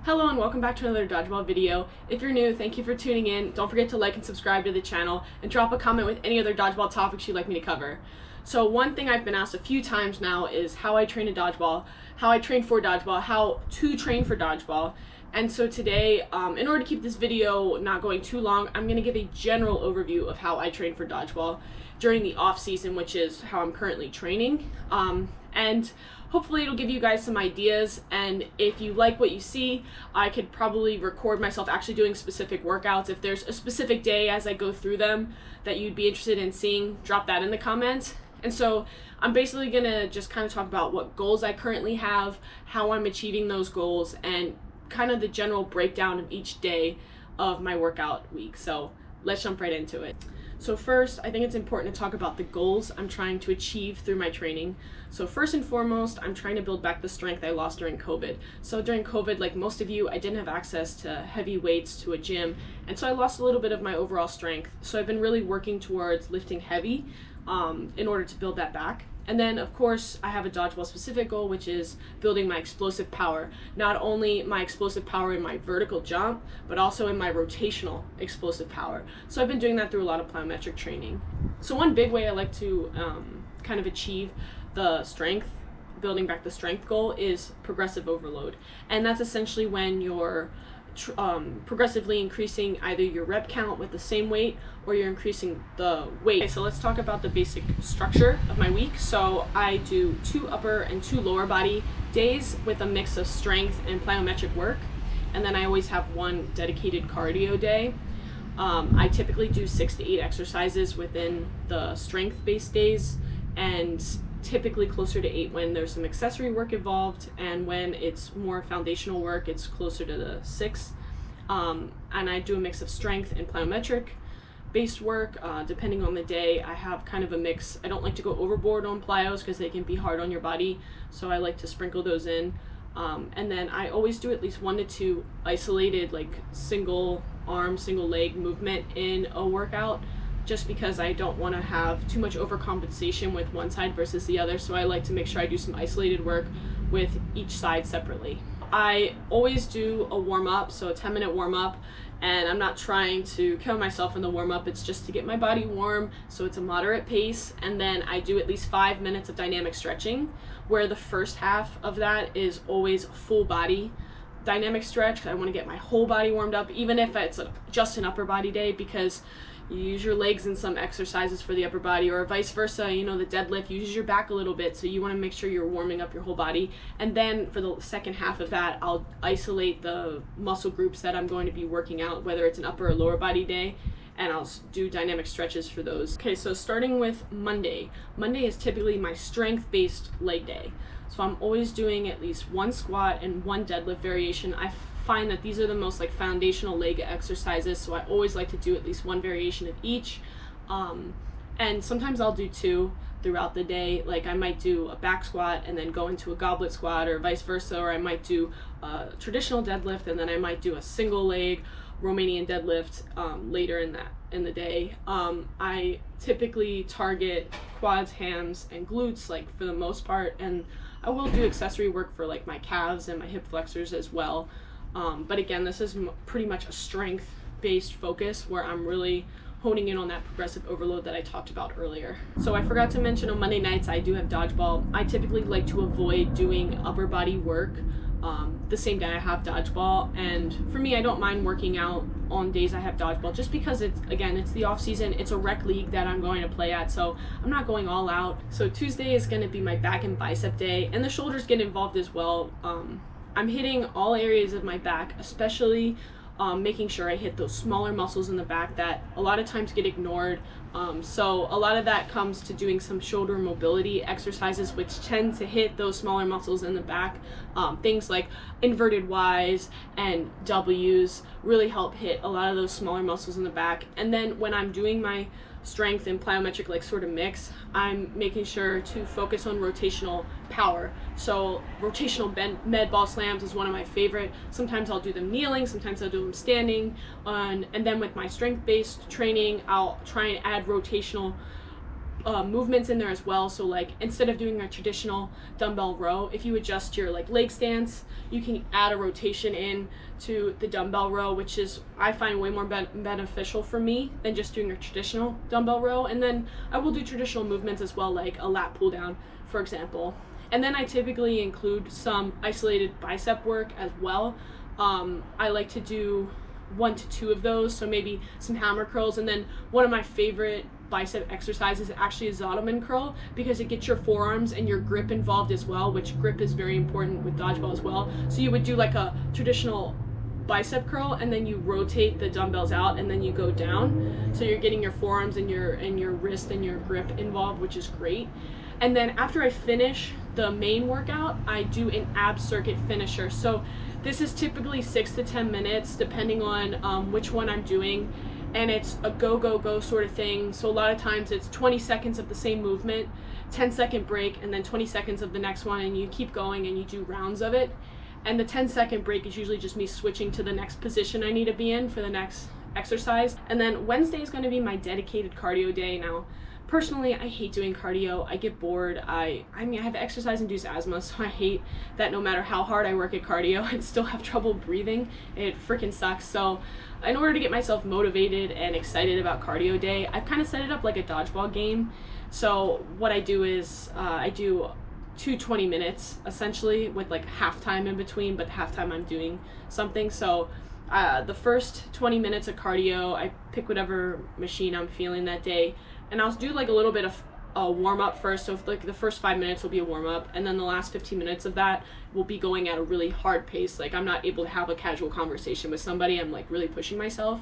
Hello and welcome back to another Dodgeball video. If you're new, thank you for tuning in. Don't forget to like and subscribe to the channel and drop a comment with any other Dodgeball topics you'd like me to cover. So one thing I've been asked a few times now is how I train a Dodgeball, how I train for Dodgeball, how to train for Dodgeball. And so today, in order to keep this video not going too long, I'm going to give a general overview of how I train for Dodgeball during the off season, which is how I'm currently training. And hopefully it'll give you guys some ideas, and if you like what you see, I could probably record myself actually doing specific workouts. If there's a specific day as I go through them that you'd be interested in seeing, drop that in the comments. And so I'm basically gonna just kind of talk about what goals I currently have, how I'm achieving those goals, and kind of the general breakdown of each day of my workout week. So let's jump right into it. So first, I think it's important to talk about the goals I'm trying to achieve through my training. So first and foremost, I'm trying to build back the strength I lost during COVID. So during COVID, like most of you, I didn't have access to heavy weights, to a gym, and so I lost a little bit of my overall strength. So I've been really working towards lifting heavy in order to build that back. And then, of course, I have a Dodgeball specific goal, which is building my explosive power. Not only my explosive power in my vertical jump, but also in my rotational explosive power. So I've been doing that through a lot of plyometric training. So one big way I like to kind of achieve the strength, building back the strength goal, is progressive overload. And that's essentially when you're progressively increasing either your rep count with the same weight or you're increasing the weight. Okay, so let's talk about the basic structure of my week. So I do 2 upper and 2 lower body days with a mix of strength and plyometric work, and then I always have 1 dedicated cardio day. I typically do 6 to 8 exercises within the strength based days, and typically closer to 8 when there's some accessory work involved, and when it's more foundational work, it's closer to the 6. And I do a mix of strength and plyometric based work depending on the day. I have kind of a mix. I don't like to go overboard on plyos because they can be hard on your body, so I like to sprinkle those in. And then I always do at least 1 to 2 isolated, like single arm, single leg movement in a workout, just because I don't want to have too much overcompensation with one side versus the other. So I like to make sure I do some isolated work with each side separately. I always do a warm-up, so a 10-minute warm-up, and I'm not trying to kill myself in the warm-up. It's just to get my body warm, so it's a moderate pace. And then I do at least 5 minutes of dynamic stretching, where the first half of that is always full body dynamic stretch, because I want to get my whole body warmed up, even if it's just an upper body day, because you use your legs in some exercises for the upper body, or vice versa. You know, the deadlift, you use your back a little bit, so you want to make sure you're warming up your whole body. And then for the second half of that, I'll isolate the muscle groups that I'm going to be working out, whether it's an upper or lower body day, and I'll do dynamic stretches for those. Okay, so starting with Monday. Monday is typically my strength-based leg day. So I'm always doing at least 1 squat and 1 deadlift variation. I find that these are the most like foundational leg exercises, so I always like to do at least 1 variation of each. And sometimes I'll do 2 throughout the day. Like I might do a back squat and then go into a goblet squat, or vice versa, or I might do a traditional deadlift and then I might do a single leg Romanian deadlift later in the day. I typically target quads, hams, and glutes, like for the most part, and I will do accessory work for like my calves and my hip flexors as well. But again, this is pretty much a strength-based focus where I'm really honing in on that progressive overload that I talked about earlier. So I forgot to mention, on Monday nights I do have Dodgeball. I typically like to avoid doing upper body work the same day I have Dodgeball, and for me, I don't mind working out on days I have Dodgeball, just because it's the off season. It's a rec league that I'm going to play at, so I'm not going all out. So Tuesday is going to be my back and bicep day, and the shoulders get involved as well. I'm hitting all areas of my back, especially making sure I hit those smaller muscles in the back that a lot of times get ignored. So a lot of that comes to doing some shoulder mobility exercises, which tend to hit those smaller muscles in the back. Things like inverted Ys and Ws really help hit a lot of those smaller muscles in the back. And then when I'm doing my strength and plyometric like sort of mix, I'm making sure to focus on rotational power. So rotational med ball slams is one of my favorite. Sometimes I'll do them kneeling, sometimes I'll do them standing, and then with my strength based training I'll try and add rotational movements in there as well. So like instead of doing a traditional dumbbell row, if you adjust your like leg stance, you can add a rotation in to the dumbbell row, which is I find way more beneficial for me than just doing a traditional dumbbell row. And then I will do traditional movements as well, like a lat pull down, for example. And then I typically include some isolated bicep work as well. I like to do 1 to 2 of those, so maybe some hammer curls, and then one of my favorite bicep exercises is actually a Ottoman curl, because it gets your forearms and your grip involved as well, which grip is very important with dodgeball as well. So you would do like a traditional bicep curl, and then you rotate the dumbbells out, and then you go down, so you're getting your forearms and your wrist and your grip involved, which is great. And then after I finish the main workout, I do an ab circuit finisher. So this is typically 6 to 10 minutes depending on which one I'm doing, and it's a go sort of thing. So a lot of times it's 20 seconds of the same movement, 10-second break, and then 20 seconds of the next one, and you keep going and you do rounds of it. And the 10-second break is usually just me switching to the next position I need to be in for the next exercise. And then Wednesday is going to be my dedicated cardio day. Now personally, I hate doing cardio. I get bored. I mean, I have exercise-induced asthma, so I hate that no matter how hard I work at cardio, I still have trouble breathing. It freaking sucks. So in order to get myself motivated and excited about cardio day, I've kind of set it up like a dodgeball game. So what I do is I do 20 minutes essentially, with like halftime in between, but the halftime I'm doing something. So the first 20 minutes of cardio, I pick whatever machine I'm feeling that day, and I'll do like a little bit of a warm-up first. So if, like, the first 5 minutes will be a warm-up, and then the last 15 minutes of that will be going at a really hard pace. Like, I'm not able to have a casual conversation with somebody. I'm like really pushing myself.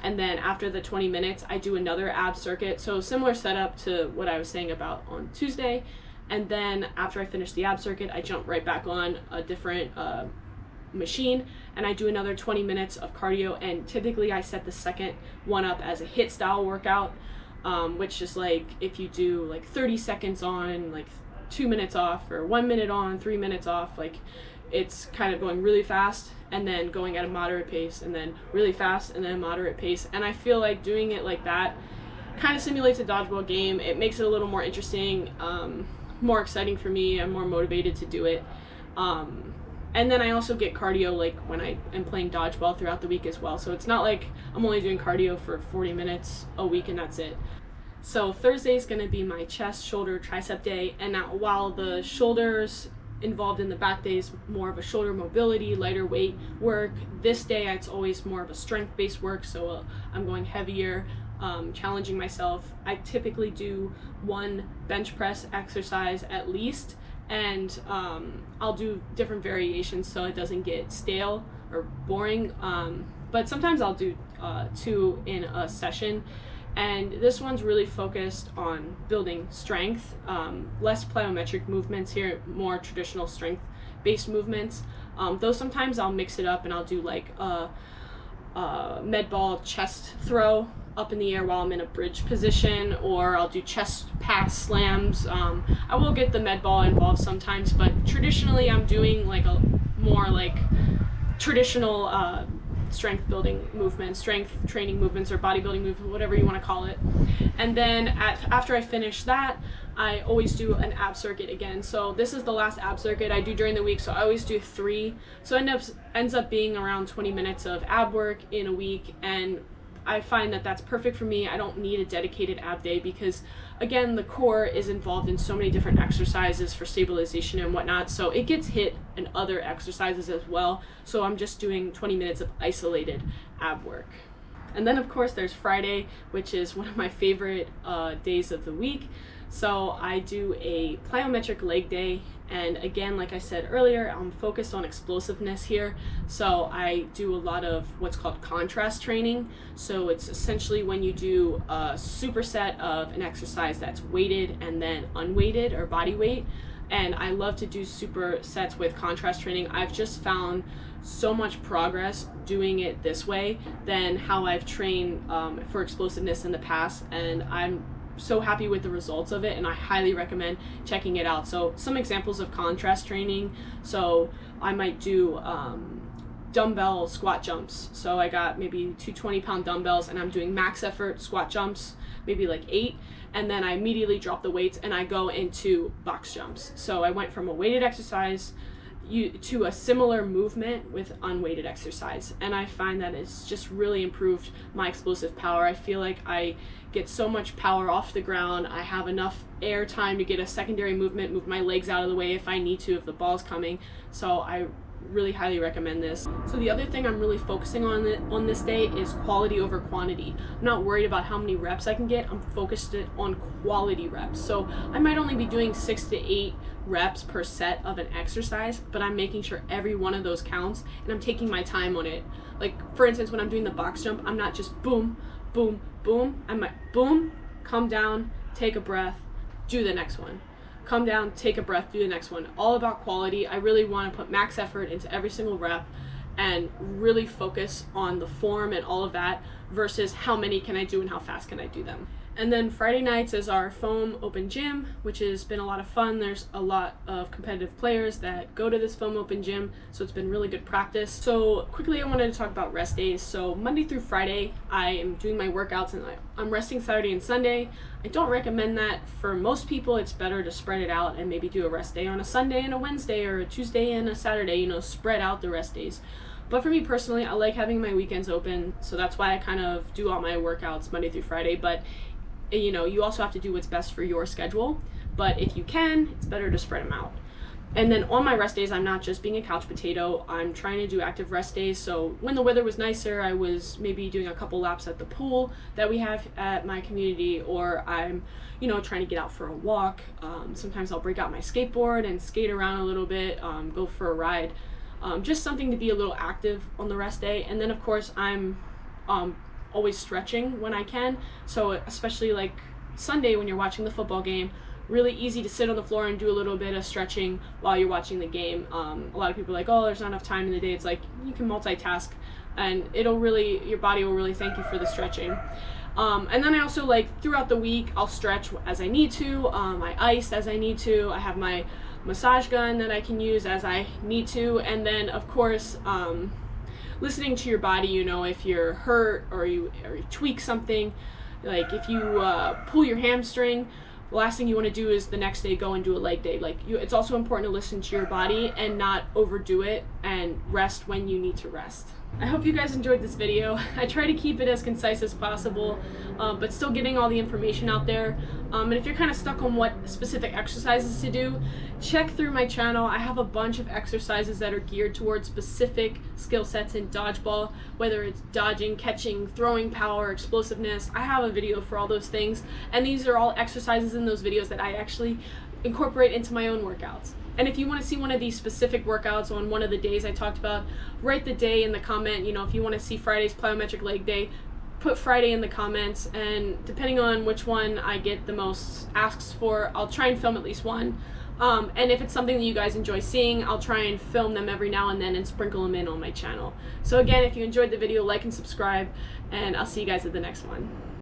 And then after the 20 minutes, I do another ab circuit. So similar setup to what I was saying about on Tuesday. And then after I finish the ab circuit, I jump right back on a different machine, and I do another 20 minutes of cardio. And typically I set the second one up as a HIIT style workout, which is like if you do like 30 seconds on, like 2 minutes off, or 1 minute on, 3 minutes off. Like, it's kind of going really fast and then going at a moderate pace, and then really fast and then moderate pace. And I feel like doing it like that kind of simulates a dodgeball game. It makes it a little more interesting, more exciting for me. I'm more motivated to do it. And then I also get cardio like when I am playing dodgeball throughout the week as well. So it's not like I'm only doing cardio for 40 minutes a week and that's it. So Thursday is going to be my chest, shoulder, tricep day. And now, while the shoulders involved in the back day is more of a shoulder mobility, lighter weight work, this day it's always more of a strength-based work. So I'm going heavier, challenging myself. I typically do 1 bench press exercise at least, and I'll do different variations so it doesn't get stale or boring, but sometimes I'll do 2 in a session. And this one's really focused on building strength, less plyometric movements here, more traditional strength-based movements. Though sometimes I'll mix it up and I'll do like a med ball chest throw up in the air while I'm in a bridge position, or I'll do chest pass slams. I will get the med ball involved sometimes, but traditionally I'm doing like a more like traditional strength building movements, strength training movements, or bodybuilding movements, whatever you want to call it. And then after I finish that, I always do an ab circuit again. So this is the last ab circuit I do during the week, so I always do 3. So it ends up being around 20 minutes of ab work in a week, and I find that that's perfect for me. I don't need a dedicated ab day because, again, the core is involved in so many different exercises for stabilization and whatnot, so it gets hit in other exercises as well. So I'm just doing 20 minutes of isolated ab work. And then, of course, there's Friday, which is one of my favorite days of the week. So I do a plyometric leg day, and again, like I said earlier, I'm focused on explosiveness here. So I do a lot of what's called contrast training. So it's essentially when you do a superset of an exercise that's weighted and then unweighted, or body weight. And I love to do supersets with contrast training. I've just found so much progress doing it this way than how I've trained for explosiveness in the past, and I'm so happy with the results of it, and I highly recommend checking it out. So some examples of contrast training: so I might do dumbbell squat jumps. So I got maybe 2 20-pound dumbbells and I'm doing max effort squat jumps, maybe like 8, and then I immediately drop the weights and I go into box jumps. So I went from a weighted exercise to a similar movement with unweighted exercise, and I find that it's just really improved my explosive power. I feel like I get so much power off the ground. I have enough air time to get a secondary movement, move my legs out of the way if I need to, if the ball's coming. So I really highly recommend this. So the other thing I'm really focusing on this day is quality over quantity. I'm not worried about how many reps I can get. I'm focused on quality reps. So I might only be doing 6 to 8 reps per set of an exercise, but I'm making sure every one of those counts and I'm taking my time on it. Like for instance, when I'm doing the box jump, I'm not just boom, boom, boom. I'm like boom, come down, take a breath, do the next one. Come down, take a breath, do the next one. All about quality. I really want to put max effort into every single rep and really focus on the form and all of that versus how many can I do and how fast can I do them. And then Friday nights is our foam open gym, which has been a lot of fun. There's a lot of competitive players that go to this foam open gym, so it's been really good practice. So quickly I wanted to talk about rest days. So Monday through Friday, I am doing my workouts and I'm resting Saturday and Sunday. I don't recommend that. For most people, it's better to spread it out and maybe do a rest day on a Sunday and a Wednesday, or a Tuesday and a Saturday, you know, spread out the rest days. But for me personally, I like having my weekends open, so that's why I kind of do all my workouts Monday through Friday. But you know, you also have to do what's best for your schedule, but if you can, it's better to spread them out. And then on my rest days, I'm not just being a couch potato. I'm trying to do active rest days. So when the weather was nicer, I was maybe doing a couple laps at the pool that we have at my community, or I'm, you know, trying to get out for a walk. Sometimes I'll break out my skateboard and skate around a little bit, go for a ride. Just something to be a little active on the rest day. And then of course I'm always stretching when I can. So especially like Sunday when you're watching the football game, really easy to sit on the floor and do a little bit of stretching while you're watching the game. A lot of people are like, oh, there's not enough time in the day. It's like, you can multitask and your body will really thank you for the stretching. And then I also, like, throughout the week, I'll stretch as I need to, I ice as I need to, I have my massage gun that I can use as I need to, and then of course, listening to your body, you know, if you're hurt or you tweak something, like if you pull your hamstring, the last thing you want to do is the next day go and do a leg day. Like it's also important to listen to your body and not overdo it and rest when you need to rest. I hope you guys enjoyed this video. I try to keep it as concise as possible, but still getting all the information out there. And if you're kind of stuck on what specific exercises to do, check through my channel. I have a bunch of exercises that are geared towards specific skill sets in dodgeball, whether it's dodging, catching, throwing power, explosiveness. I have a video for all those things, and these are all exercises in those videos that I actually incorporate into my own workouts. And if you want to see one of these specific workouts on one of the days I talked about, write the day in the comment. You know, if you want to see Friday's plyometric leg day, put Friday in the comments, and depending on which one I get the most asks for, I'll try and film at least one. And if it's something that you guys enjoy seeing, I'll try and film them every now and then and sprinkle them in on my channel. So again, if you enjoyed the video, like and subscribe, and I'll see you guys at the next one.